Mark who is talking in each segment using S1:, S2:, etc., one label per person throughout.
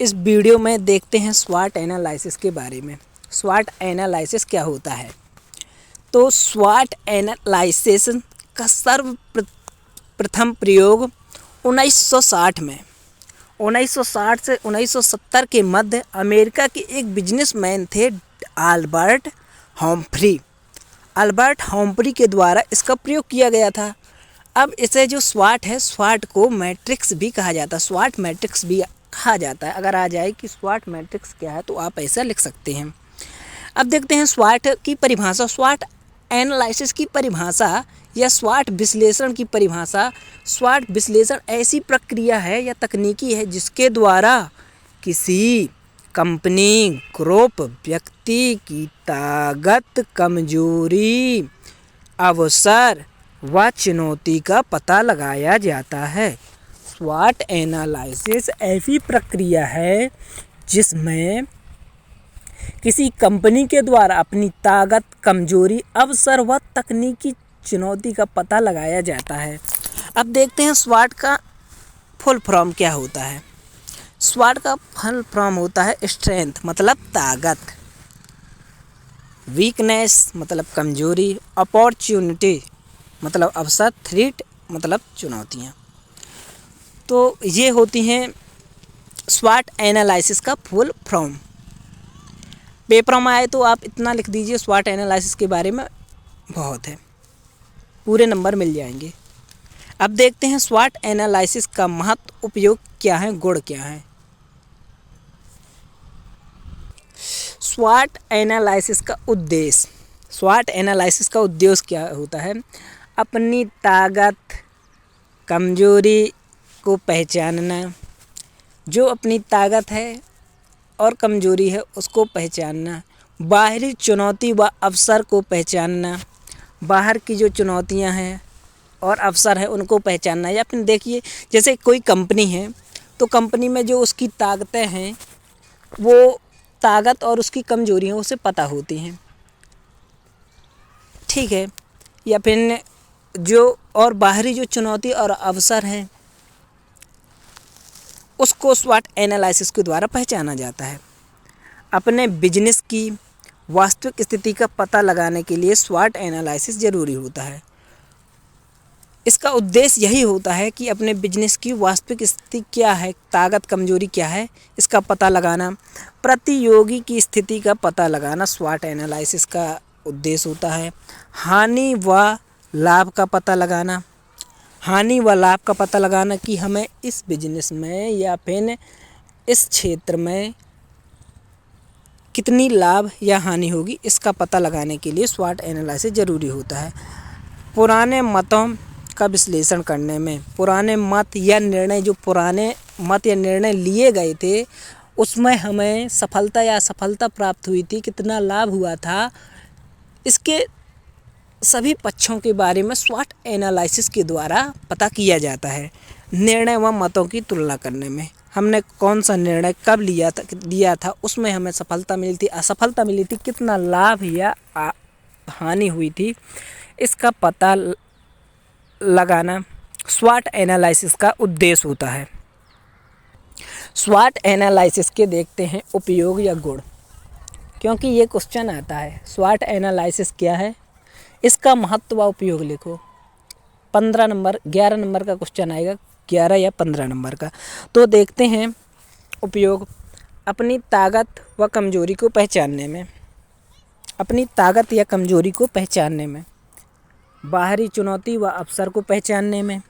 S1: इस वीडियो में देखते हैं स्वॉट एनालिसिस के बारे में। स्वॉट एनालिसिस क्या होता है? तो स्वॉट एनालिसिस का सर्वप्रथम प्रयोग 1960 में 1960 से 1970 के मध्य अमेरिका के एक बिजनेसमैन थे अल्बर्ट हम्फ्री के द्वारा इसका प्रयोग किया गया था। अब इसे जो स्वॉट है, स्वॉट को मैट्रिक्स भी कहा जाता है, स्वॉट मैट्रिक्स भी कहा जाता है। अगर आ जाए कि स्वॉट मैट्रिक्स क्या है तो आप ऐसा लिख सकते हैं। अब देखते हैं स्वॉट की परिभाषा। स्वॉट एनालिसिस की परिभाषा या स्वॉट विश्लेषण की परिभाषा। स्वॉट विश्लेषण ऐसी प्रक्रिया है या तकनीकी है जिसके द्वारा किसी कंपनी, ग्रुप, व्यक्ति की ताकत, कमजोरी, अवसर व चुनौती का पता लगाया जाता है। स्वॉट एनालिसिस ऐसी प्रक्रिया है जिसमें किसी कंपनी के द्वारा अपनी ताकत, कमजोरी, अवसर व तकनीकी चुनौती का पता लगाया जाता है। अब देखते हैं स्वॉट का फुल फॉर्म क्या होता है। स्वॉट का फुल फॉर्म होता है स्ट्रेंथ मतलब ताकत, वीकनेस मतलब कमजोरी, अपॉर्चुनिटी मतलब अवसर, थ्रेट मतलब चुनौतियाँ। तो ये होती हैं स्वॉट एनालिसिस का फुल फॉर्म। पेपर में आए तो आप इतना लिख दीजिए स्वॉट एनालिसिस के बारे में, बहुत है, पूरे नंबर मिल जाएंगे। अब देखते हैं स्वॉट एनालिसिस का महत्व, उपयोग क्या है, गुण क्या है। स्वॉट एनालिसिस का उद्देश्य। स्वॉट एनालिसिस का उद्देश्य क्या होता है? अपनी ताकत, कमजोरी को पहचानना। जो अपनी ताकत है और कमजोरी है उसको पहचानना। बाहरी चुनौती व अवसर को पहचानना। बाहर की जो चुनौतियां हैं और अवसर है उनको पहचानना। या फिर देखिए, जैसे कोई कंपनी है तो कंपनी में जो उसकी ताकतें हैं वो ताकत और उसकी कमजोरियां उसे पता होती हैं, ठीक है। या फिर जो और बाहरी जो चुनौती और अवसर हैं उसको स्वॉट एनालिसिस के द्वारा पहचाना जाता है। अपने बिजनेस की वास्तविक स्थिति का पता लगाने के लिए स्वॉट एनालिसिस ज़रूरी होता है। इसका उद्देश्य यही होता है कि अपने बिजनेस की वास्तविक स्थिति क्या है, ताकत, कमजोरी क्या है, इसका पता लगाना। प्रतियोगी की स्थिति का पता लगाना स्वॉट एनालिसिस का उद्देश्य होता है। हानि व लाभ का पता लगाना। हानि व लाभ का पता लगाना कि हमें इस बिजनेस में या फिर इस क्षेत्र में कितनी लाभ या हानि होगी, इसका पता लगाने के लिए स्वॉट एनालिसिस ज़रूरी होता है। पुराने मतों का विश्लेषण करने में, पुराने मत या निर्णय, जो पुराने मत या निर्णय लिए गए थे उसमें हमें सफलता या असफलता प्राप्त हुई थी, कितना लाभ हुआ था, इसके सभी पक्षों के बारे में स्वॉट एनालिसिस के द्वारा पता किया जाता है। निर्णय व मतों की तुलना करने में, हमने कौन सा निर्णय कब लिया था, उसमें हमें सफलता मिली थी, असफलता मिली थी, कितना लाभ या हानि हुई थी, इसका पता लगाना स्वॉट एनालिसिस का उद्देश्य होता है। स्वॉट एनालिसिस के देखते हैं उपयोग या गुण, क्योंकि ये क्वेश्चन आता है स्वॉट एनालिसिस क्या है, इसका महत्व व उपयोग लिखो। 11 नंबर का क्वेश्चन आएगा, 11 या 15 नंबर का। तो देखते हैं उपयोग। अपनी ताकत व कमजोरी को पहचानने में, अपनी ताकत या कमजोरी को पहचानने में, बाहरी चुनौती व अवसर को पहचानने में,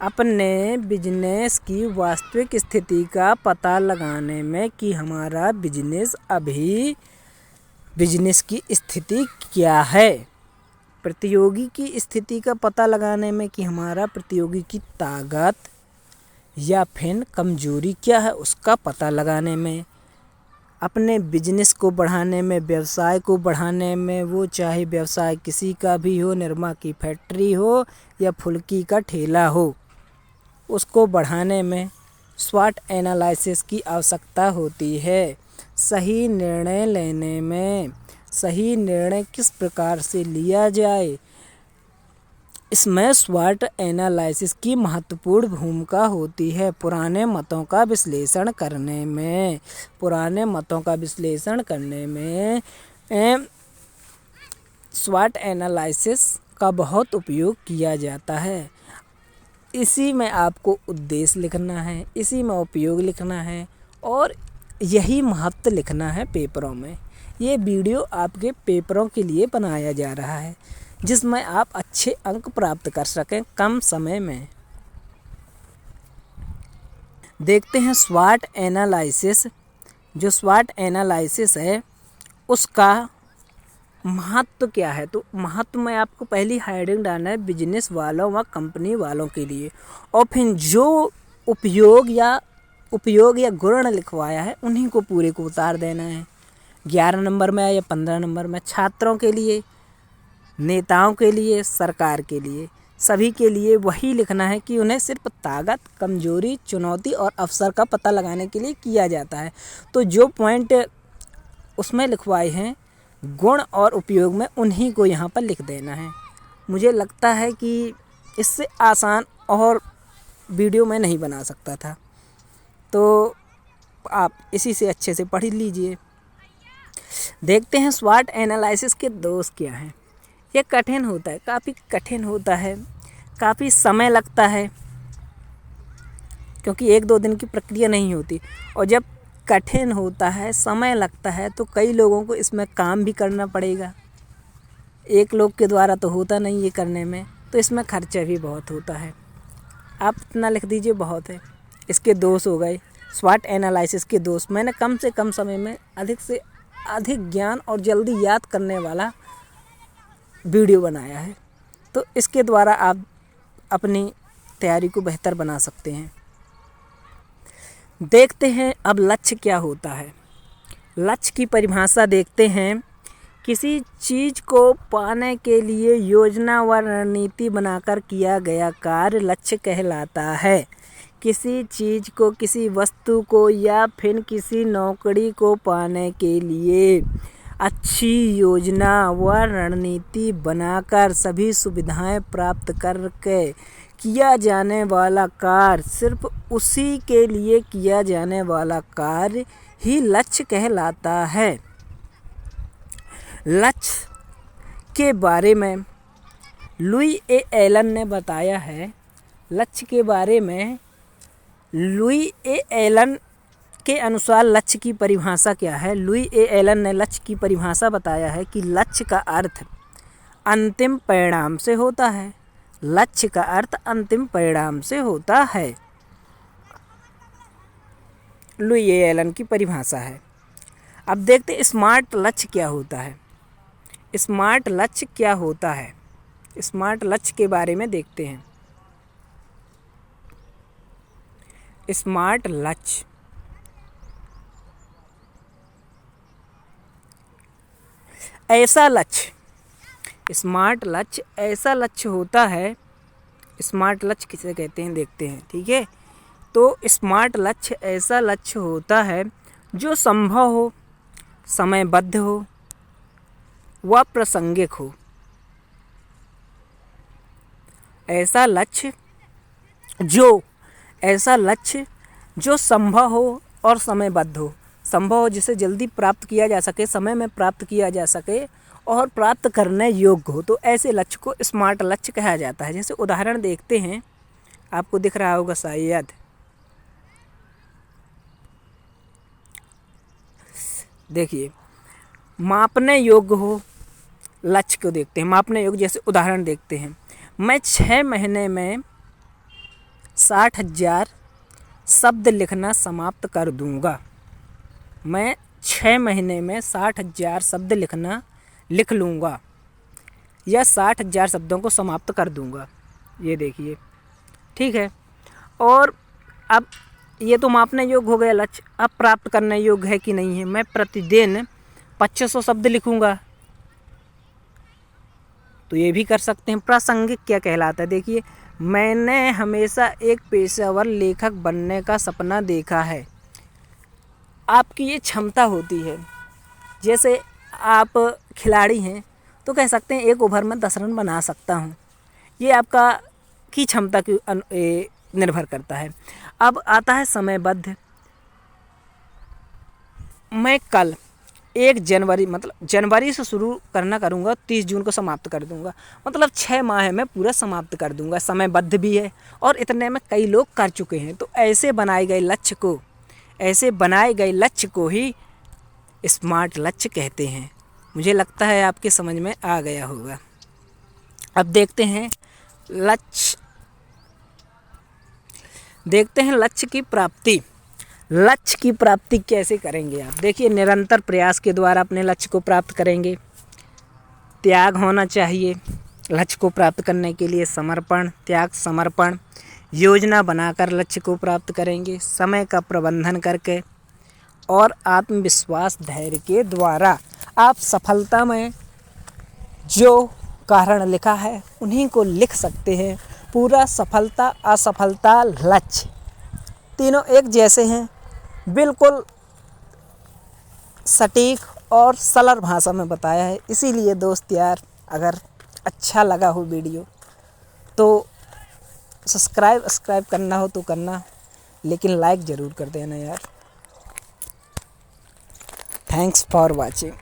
S1: अपने बिजनेस की वास्तविक स्थिति का पता लगाने में कि हमारा बिजनेस अभी बिजनेस की स्थिति क्या है, प्रतियोगी की स्थिति का पता लगाने में कि हमारा प्रतियोगी की ताकत या फिर कमजोरी क्या है उसका पता लगाने में, अपने बिजनेस को बढ़ाने में, व्यवसाय को बढ़ाने में, वो चाहे व्यवसाय किसी का भी हो, निरमा की फैक्ट्री हो या फुल्की का ठेला हो, उसको बढ़ाने में स्वॉट एनालिसिस की आवश्यकता होती है। सही निर्णय लेने में, सही निर्णय किस प्रकार से लिया जाए इसमें स्वॉट एनालिसिस की महत्वपूर्ण भूमिका होती है पुराने मतों का विश्लेषण करने में। स्वॉट एनालिसिस का बहुत उपयोग किया जाता है। इसी में आपको उद्देश्य लिखना है, इसी में उपयोग लिखना है और यही महत्व लिखना है पेपरों में। ये वीडियो आपके पेपरों के लिए बनाया जा रहा है जिसमें आप अच्छे अंक प्राप्त कर सकें कम समय में। देखते हैं स्वॉट एनालिसिस। जो स्वॉट एनालिसिस है उसका महत्व क्या है। तो महत्व में आपको पहली हेडिंग डालना है बिजनेस वालों व कंपनी वालों के लिए, और फिर जो उपयोग या गुण लिखवाया है उन्हीं को पूरे को उतार देना है। 11 नंबर में या 15 नंबर में छात्रों के लिए, नेताओं के लिए, सरकार के लिए, सभी के लिए वही लिखना है कि उन्हें सिर्फ ताकत, कमजोरी, चुनौती और अवसर का पता लगाने के लिए किया जाता है। तो जो पॉइंट उसमें लिखवाए हैं गुण और उपयोग में, उन्हीं को यहाँ पर लिख देना है। मुझे लगता है कि इससे आसान और वीडियो में नहीं बना सकता था, तो आप इसी से अच्छे से पढ़ लीजिए। देखते हैं स्वॉट एनालिसिस के दोष क्या हैं। ये कठिन होता है, काफ़ी कठिन होता है, काफ़ी समय लगता है क्योंकि 1-2 दिन की प्रक्रिया नहीं होती। और जब कठिन होता है, समय लगता है, तो कई लोगों को इसमें काम भी करना पड़ेगा। एक लोग के द्वारा तो होता नहीं ये करने में, तो इसमें खर्चा भी बहुत होता है। आप इतना लिख दीजिए बहुत है। इसके दोष हो गए, स्वॉट एनालिसिस के दोष। मैंने कम से कम समय में अधिक से अधिक ज्ञान और जल्दी याद करने वाला वीडियो बनाया है, तो इसके द्वारा आप अपनी तैयारी को बेहतर बना सकते हैं। देखते हैं अब लक्ष्य क्या होता है। लक्ष्य की परिभाषा देखते हैं। किसी चीज़ को पाने के लिए योजना व रणनीति बनाकर किया गया कार्य लक्ष्य कहलाता है। किसी चीज़ को, किसी वस्तु को या फिर किसी नौकरी को पाने के लिए अच्छी योजना व रणनीति बनाकर सभी सुविधाएं प्राप्त करके किया जाने वाला कार्य, सिर्फ उसी के लिए किया जाने वाला कार्य ही लक्ष्य कहलाता है। लक्ष्य के बारे में लुई ए एलन ने बताया है। लक्ष्य के बारे में लुई ए एलन के अनुसार लक्ष्य की परिभाषा क्या है। लुई ए एलन ने लक्ष्य की परिभाषा बताया है कि लक्ष्य का अर्थ अंतिम परिणाम से होता है। लक्ष्य का अर्थ अंतिम परिणाम से होता है। लुई ए एलन की परिभाषा है। अब देखते हैं स्मार्ट लक्ष्य क्या होता है। स्मार्ट लक्ष्य क्या होता है, स्मार्ट लक्ष्य के बारे में देखते हैं। स्मार्ट लक्ष्य ऐसा लक्ष्य, स्मार्ट लक्ष्य ऐसा लक्ष्य होता है। स्मार्ट लक्ष्य किसे कहते हैं देखते हैं, ठीक है। तो स्मार्ट लक्ष्य ऐसा लक्ष्य होता है जो संभव हो, समयबद्ध हो व प्रासंगिक हो। ऐसा लक्ष्य जो संभव हो और समयबद्ध हो। संभव हो जिसे जल्दी प्राप्त किया जा सके, समय में प्राप्त किया जा सके और प्राप्त करने योग्य हो, तो ऐसे लक्ष्य को स्मार्ट लक्ष्य कहा जाता है। जैसे उदाहरण देखते हैं, आपको दिख रहा होगा शायद, देखिए मापने योग्य हो लक्ष्य को देखते हैं। मापने योग्य, जैसे उदाहरण देखते हैं, मैं 6 महीने में 60,000 शब्द लिखना समाप्त कर दूंगा। मैं 6 महीने में 60,000 शब्द लिख लूँगा या 60,000 शब्दों को समाप्त कर दूंगा। ये देखिए, ठीक है। और अब ये तो मापने योग्य हो गया लक्ष्य। अब प्राप्त करने योग्य है कि नहीं है। मैं प्रतिदिन 2500 शब्द लिखूंगा, तो ये भी कर सकते हैं। प्रासंगिक क्या कहलाता है, देखिए, मैंने हमेशा एक पेशेवर लेखक बनने का सपना देखा है। आपकी ये क्षमता होती है। जैसे आप खिलाड़ी हैं तो कह सकते हैं 1 ओवर में 10 रन बना सकता हूँ। ये आपका की क्षमता की निर्भर करता है। अब आता है समयबद्ध। मैं कल 1 जनवरी मतलब जनवरी से शुरू करूँगा, 30 जून को समाप्त कर दूँगा, मतलब 6 माह में पूरा समाप्त कर दूँगा। समयबद्ध भी है और इतने में कई लोग कर चुके हैं। तो ऐसे बनाए गए लक्ष्य को ही स्मार्ट लक्ष्य कहते हैं। मुझे लगता है आपके समझ में आ गया होगा। अब देखते हैं लक्ष्य की प्राप्ति। लक्ष्य की प्राप्ति कैसे करेंगे आप? देखिए, निरंतर प्रयास के द्वारा अपने लक्ष्य को प्राप्त करेंगे। त्याग होना चाहिए लक्ष्य को प्राप्त करने के लिए। समर्पण, योजना बनाकर लक्ष्य को प्राप्त करेंगे। समय का प्रबंधन करके और आत्मविश्वास, धैर्य के द्वारा आप सफलता में जो कारण लिखा है उन्हीं को लिख सकते हैं। पूरा सफलता असफलता लक्ष्य तीनों एक जैसे हैं, बिल्कुल सटीक और सरल भाषा में बताया है। इसीलिए दोस्त यार, अगर अच्छा लगा हो वीडियो तो सब्सक्राइब करना हो तो करना, लेकिन लाइक ज़रूर कर देना यार। Thanks for watching.